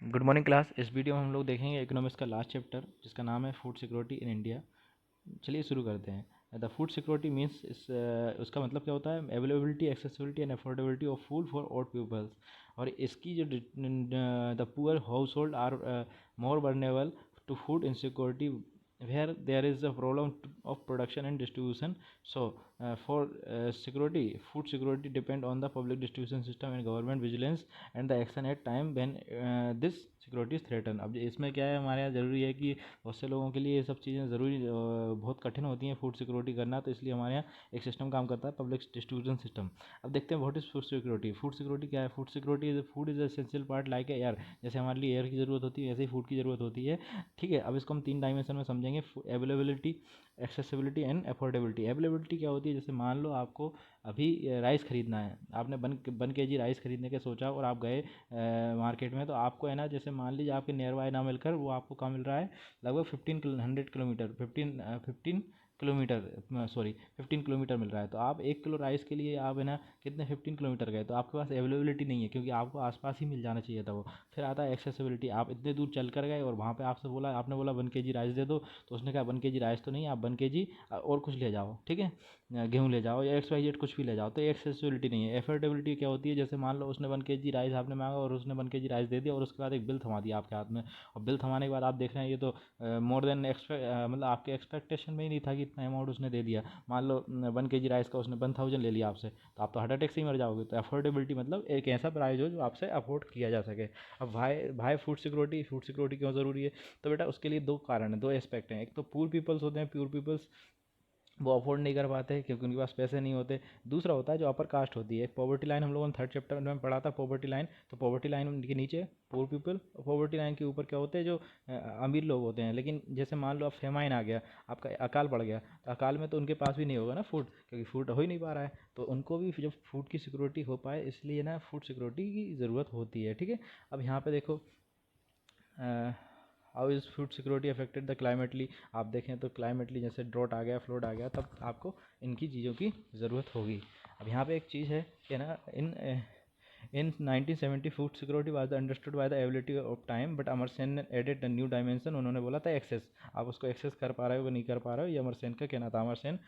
Good morning class. इस video में हम लोग देखेंगे इकोनॉमिक्स का लास्ट चैप्टर जिसका नाम है फूड सिक्योरिटी इन इंडिया। चलिए शुरू करते हैं। द फूड सिक्योरिटी मीन्स उसका मतलब क्या होता है? Availability, accessibility and affordability of food for all peoples. और इसकी जो the poor house hold are more vulnerable to food insecurity where there is a problem of production and distribution. So for security, food security depend on the public distribution system and government vigilance and the action at time when this security is threaten. अब इसमें क्या है, हमारे यहाँ ज़रूरी है कि बहुत से लोगों के लिए ये सब चीज़ें ज़रूरी बहुत कठिन होती हैं फूड सिक्योरिटी करना, तो इसलिए हमारे यहाँ एक सिस्टम काम करता है, पब्लिक डिस्ट्रीब्यूशन सिस्टम। अब देखते हैं what is food security. Food security क्या है? Food security is food is essential part like air. जैसे हमारे लिए एयर की ज़रूरत होती है वैसे ही फूड की ज़रूरत होती है। ठीक है, अब इसको हम 3 डायमेंशन में समझेंगे: availability, accessibility and affordability. Availability क्या होती है? जैसे मान लो आपको अभी राइस खरीदना है, आपने 1 kg राइस खरीदने का सोचा और आप गए मार्केट में, तो आपको है ना, जैसे मान लीजिए आपके नियर बाय ना मिलकर वो आपको कहाँ मिल रहा है, लगभग 1500 किलोमीटर 15 किलोमीटर मिल रहा है। तो आप 1 किलो राइस के लिए आप है ना कितने 15 किलोमीटर गए, तो आपके पास अवेलेबिलिटी नहीं है क्योंकि आपको आसपास ही मिल जाना चाहिए था वो। फिर आता है एक्सेसिबिलिटी। आप इतने दूर चल कर गए और वहाँ पे आपने बोला 1 kg राइस दे दो, तो उसने कहा 1 kg राइस तो नहीं, आप 1 kg और कुछ ले जाओ, ठीक है, गेहूँ ले जाओ या XYZ कुछ भी ले जाओ, तो एक्सेसिबिलिटी नहीं है। एफोर्डेबिलिटी क्या होती है? जैसे मान लो उसने 1 kg राइस आपने मांगा और उसने 1 kg राइस दे दिया और उसके बाद एक बिल थमा दिया आपके हाथ में, और बिल थमाने के बाद आप देख रहे हैं ये तो मोर देन मतलब आपके एक्सपेक्टेशन में ही नहीं था कि इतना अमाउंट उसने दे दिया। मान लो 1 kg राइस का उसने 1000 ले लिया आपसे, तो आप तो हार्ट अटैक से ही मर जाओगे। तो अफोर्डेबिलिटी मतलब एक ऐसा प्राइस हो जो आपसे अफोर्ड किया जा सके। अब भाई भाई फूड सिक्योरिटी क्यों ज़रूरी है? तो बेटा उसके लिए 2 कारण हैं, 2 एस्पेक्ट हैं। एक तो पुअर पीपल्स होते हैं, प्योर पीपल्स, वो अफोर्ड नहीं कर पाते क्योंकि उनके पास पैसे नहीं होते। दूसरा होता है जो अपर कास्ट होती है, पॉवर्टी लाइन, हम लोगों ने 3rd चैप्टर में पढ़ा था पॉवर्टी लाइन। तो पॉवर्टी लाइन के नीचे पुअर पीपल, पॉवर्टी लाइन के ऊपर क्या होते हैं? जो अमीर लोग होते हैं। लेकिन जैसे मान लो अब फेमाइन आ गया, आपका अकाल पड़ गया, तो अकाल में तो उनके पास भी नहीं होगा ना फूड, क्योंकि फूड हो ही नहीं पा रहा है। तो उनको भी जब फूड की सिक्योरिटी हो पाए, इसलिए ना फूड सिक्योरिटी की ज़रूरत होती है। ठीक है, अब यहाँ पे देखो how is food security affected the climatically. आप देखें तो क्लाइमेटली जैसे ड्रॉट आ गया, फ्लड आ गया, तब आपको इनकी चीज़ों की ज़रूरत होगी। अब यहाँ पे एक चीज़ है कि ना, in 1970 food security was understood by the ability of time, but Amartya Sen ने एडेड न्यू डायमेंशन। उन्होंने बोला था एक्सेस। आप उसको एक्सेस कर पा रहे हो कि नहीं कर पा रहे हो, ये अमरसेन का कहना था। अमरसेन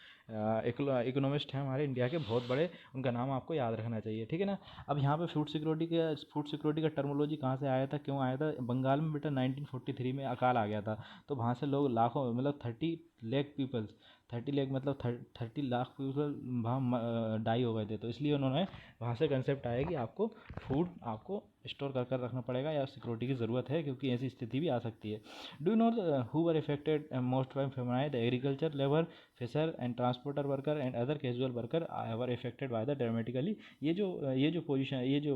इकोनॉमिस्ट हैं हमारे इंडिया के बहुत बड़े, उनका नाम आपको याद रखना चाहिए, ठीक है ना। अब यहाँ पे फूड सिक्योरिटी का टर्मोलॉजी कहाँ से आया था, क्यों आया था? बंगाल में बेटा 1943 में अकाल आ गया था, तो वहाँ से लोग लाखों मतलब 30 लाख पीपल्स, 30 लाख मतलब 30 लाख पीपल वहाँ डाई हो गए थे। तो इसलिए उन्होंने वहाँ से कंसेप्ट आया कि आपको फूड आपको स्टोर कर कर रखना पड़ेगा या सिक्योरिटी की ज़रूरत है, क्योंकि ऐसी स्थिति भी आ सकती है। Do you know who were affected most by famine? The agriculture labour, fisher and transporter worker and other casual worker were affected by the dramatically. ये जो पोजीशन, ये जो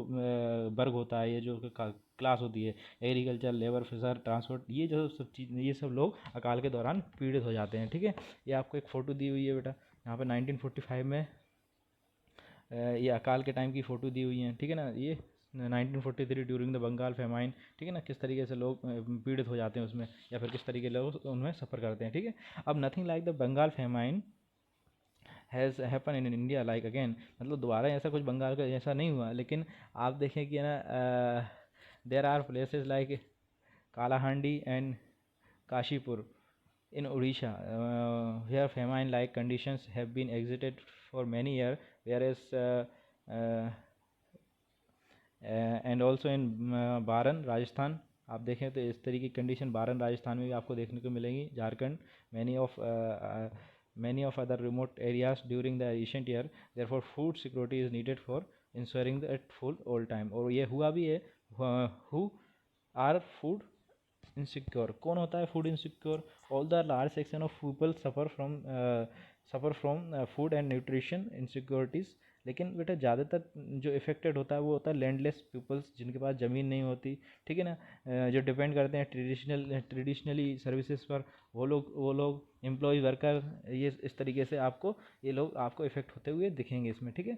वर्ग होता है, ये जो क्लास होती है, एग्रीकल्चर, लेबर, फिशर, ट्रांसपोर्ट, ये जो सब चीज़, ये सब लोग अकाल के दौरान पीड़ित हो जाते हैं। ठीक है, ये आपको एक फ़ोटो दी हुई है बेटा, यहाँ पे 1945 में ये अकाल के टाइम की फ़ोटो दी हुई है, ठीक है ना। ये 1943 ड्यूरिंग द बंगाल फेमाइन, ठीक है ना, किस तरीके से लोग पीड़ित हो जाते हैं उसमें, या फिर किस तरीके के लोग उनमें सफ़र करते हैं, ठीक है। अब nothing like the Bengal famine has happen in India like again, मतलब दोबारा ऐसा कुछ बंगाल का ऐसा नहीं हुआ। लेकिन आप देखें कि ना, there are places like Kalahandi and Kashipur in Odisha, where famine-like conditions have been exhibited for many years, whereas uh, and also in बारन राजस्थान, आप देखें तो इस तरीके की कंडीशन बारन राजस्थान में भी आपको देखने को मिलेंगी, Jharkhand, many of other remote areas during the recent year. Therefore food security is needed for ensuring that full all time। और ये हुआ भी है। who are food इनसिक्योर, कौन होता है food insecure? All the large section of people suffer from food and nutrition insecurities. लेकिन बेटा ज़्यादातर जो इफेक्टेड होता है वो होता है लैंडलेस पीपल्स, जिनके पास ज़मीन नहीं होती, ठीक है ना, जो डिपेंड करते हैं ट्रेडिशनली सर्विसेज पर, वो लोग एम्प्लॉय वर्कर, ये इस तरीके से आपको ये लोग आपको इफेक्ट होते हुए दिखेंगे इसमें, ठीक है।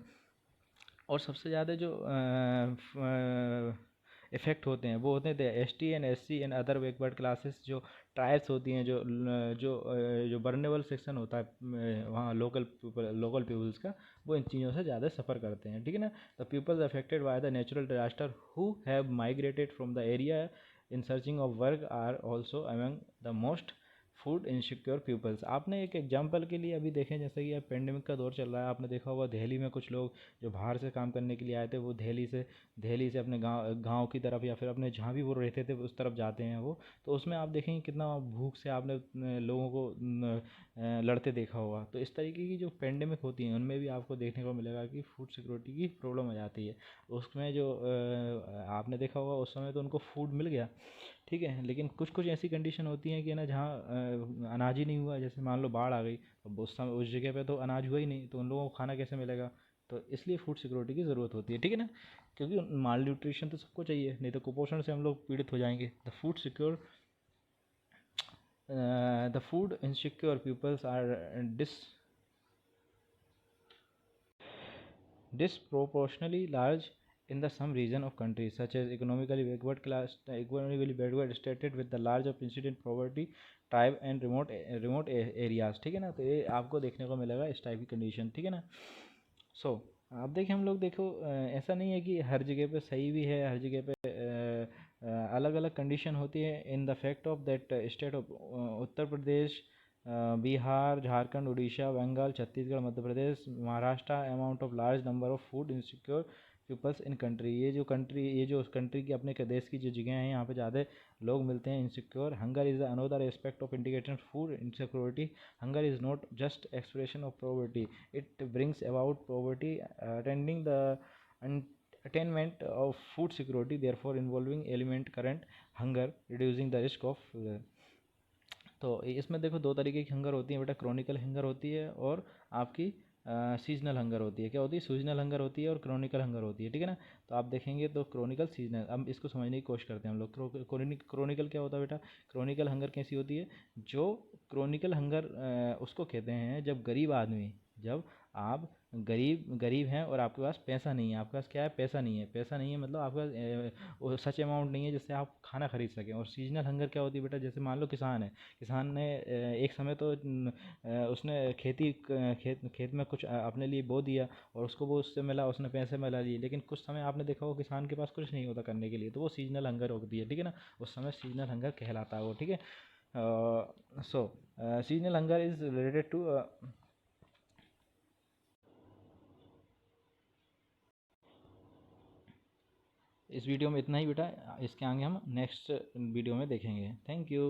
और सबसे ज़्यादा जो इफ़ेक्ट होते हैं वो होते हैं ST and SC and other backward classes, जो ट्राइब्स होती हैं, जो वर्नेबल सेक्शन होता है वहाँ लोकल पीपल्स का, वो इन चीज़ों से ज़्यादा सफ़र करते हैं, ठीक है ना। The peoples affected by the natural disaster who have migrated from the area in searching of work are also among the most food insecure peoples. आपने एक एग्जांपल के लिए अभी देखें, जैसे कि अब पेंडेमिक का दौर चल रहा है, आपने देखा होगा दिल्ली में कुछ लोग जो बाहर से काम करने के लिए आए थे, वो दिल्ली से अपने गांव की तरफ या फिर अपने जहाँ भी वो रहते थे उस तरफ जाते हैं वो। तो उसमें आप देखेंगे कितना भूख से आपने लोगों को लड़ते देखा होगा। तो इस तरीके की जो पेंडेमिक होती हैं उनमें भी आपको देखने को मिलेगा कि फूड सिक्योरिटी की प्रॉब्लम आ जाती है। उसमें जो आपने देखा होगा उस समय तो उनको फूड मिल गया, ठीक है, लेकिन कुछ कुछ ऐसी कंडीशन होती हैं कि ना जहाँ अनाज ही नहीं हुआ, जैसे मान लो बाढ़ आ गई, अब उस समय उस जगह पे तो अनाज हुआ ही नहीं, तो उन लोगों को खाना कैसे मिलेगा। तो इसलिए फूड सिक्योरिटी की ज़रूरत होती है, ठीक है ना, क्योंकि माल न्यूट्रिशन तो सबको चाहिए, नहीं तो कुपोषण से हम लोग पीड़ित हो जाएंगे। The food insecure peoples are disproportionately large in the some region of countries such as economically backward stated with the large of incident poverty tribe and remote areas, ठीक है ना। तो ये आपको देखने को मिलेगा इस टाइप की कंडीशन, ठीक है ना। सो आप देखें, हम लोग देखो ऐसा नहीं है कि हर जगह पे सही भी है, हर जगह पे अलग अलग कंडीशन होती है। In the fact of that state of Uttar Pradesh, Bihar, Jharkhand, Orissa, Bengal, Chhattisgarh, Madhya Pradesh, Maharashtra amount of large number of food insecure peoples in country. ये जो कंट्री की अपने देश की जो जगह हैं यहाँ पे ज़्यादा लोग मिलते हैं insecure. Hunger is another aspect of indicator food insecurity. Hunger is not just expression of poverty, it brings about poverty attending the attainment of food security, therefore involving element current hunger reducing the risk of तो इसमें देखो दो तरीके की hunger होती है बेटा, Chronicle hunger होती है और आपकी सीजनल हंगर होती है। क्या होती है? सीजनल हंगर होती है और क्रॉनिकल हंगर होती है, ठीक है ना। तो आप देखेंगे तो क्रॉनिकल, सीजनल, अब इसको समझने की कोशिश करते हैं हम लोग। क्रॉनिकल क्या होता है बेटा? क्रॉनिकल हंगर कैसी होती है? जो क्रॉनिकल हंगर उसको कहते हैं जब गरीब आदमी, जब आप गरीब हैं और आपके पास पैसा नहीं है, आपके पास क्या है? पैसा नहीं है। पैसा नहीं है मतलब आपके पास वो सच अमाउंट नहीं है जिससे आप खाना खरीद सकें। और सीजनल हंगर क्या होती है बेटा? जैसे मान लो किसान है, किसान ने एक समय तो उसने खेत में कुछ अपने लिए बो दिया और उसको वो उससे मिला, उसने पैसे मिला लिए, लेकिन कुछ समय आपने देखा हो किसान के पास कुछ नहीं होता करने के लिए, तो वो सीजनल हंगर होती है, ठीक है ना। उस समय सीजनल हंगर कहलाता है वो, ठीक है। So seasonal hunger is related to इस वीडियो में इतना ही बेटा, इसके आगे हम नेक्स्ट वीडियो में देखेंगे। Thank you.